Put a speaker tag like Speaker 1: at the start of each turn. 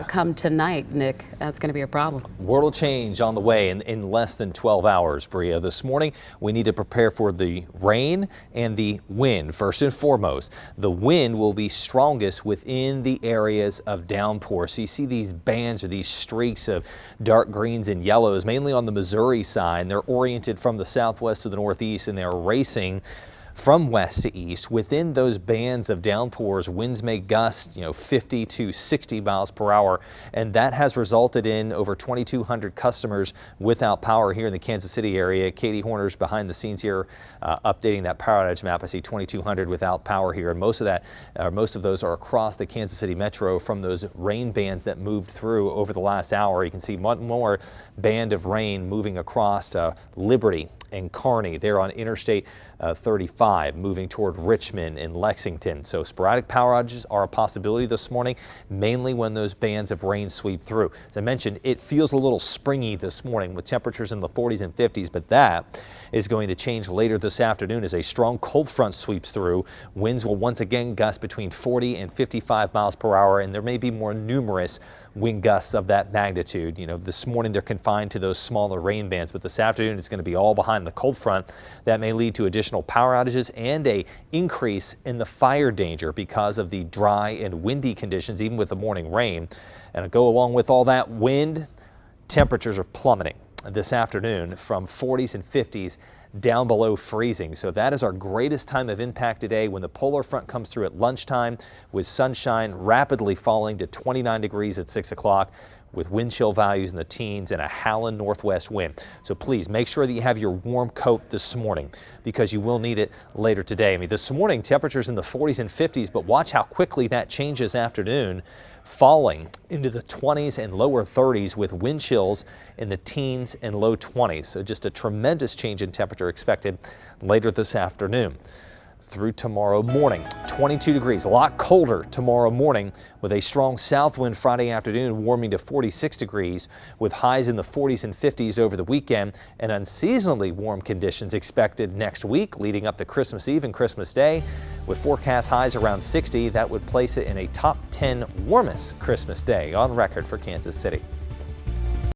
Speaker 1: come tonight, Nick, that's going to be a problem.
Speaker 2: World will change on the way in less than 12 hours, Bria. This morning, we need to prepare for the rain and the wind. First and foremost, the wind will be strongest within the areas of downpour. So you see these bands or these streaks of dark greens and yellows, mainly on the Missouri side. They're oriented from the southwest to the northeast, and they're racing from west to east. Within those bands of downpours, winds may gust 50 to 60 miles per hour, and that has resulted in over 2,200 customers without power here in the Kansas City area. Katie Horner's behind the scenes here, updating that power outage map. I see 2,200 without power here, and most of those are across the Kansas City metro from those rain bands that moved through over the last hour. You can see one more band of rain moving across Liberty and Kearney. They're on Interstate 35, moving toward Richmond and Lexington. So sporadic power outages are a possibility this morning, mainly when those bands of rain sweep through. As I mentioned, it feels a little springy this morning with temperatures in the 40s and 50s, but that is going to change later this afternoon as a strong cold front sweeps through. Winds will once again gust between 40 and 55 miles per hour, and there may be more numerous wind gusts of that magnitude. This morning they're confined to those smaller rain bands, but this afternoon it's going to be all behind the cold front. That may lead to additional power outages and a increase in the fire danger because of the dry and windy conditions, even with the morning rain. And to go along with all that wind, temperatures are plummeting this afternoon from 40s and 50s down below freezing. So that is our greatest time of impact today when the polar front comes through at lunchtime, with sunshine rapidly falling to 29 degrees at 6 o'clock. With wind chill values in the teens and a howling northwest wind. So please make sure that you have your warm coat this morning, because you will need it later today. This morning temperatures in the 40s and 50s, but watch how quickly that changes afternoon, falling into the 20s and lower 30s with wind chills in the teens and low 20s. So just a tremendous change in temperature expected later this afternoon. Through tomorrow morning, 22 degrees, a lot colder tomorrow morning with a strong south wind Friday afternoon, warming to 46 degrees with highs in the 40s and 50s over the weekend, and unseasonably warm conditions expected next week leading up to Christmas Eve and Christmas Day with forecast highs around 60. That would place it in a top 10 warmest Christmas day on record for Kansas City.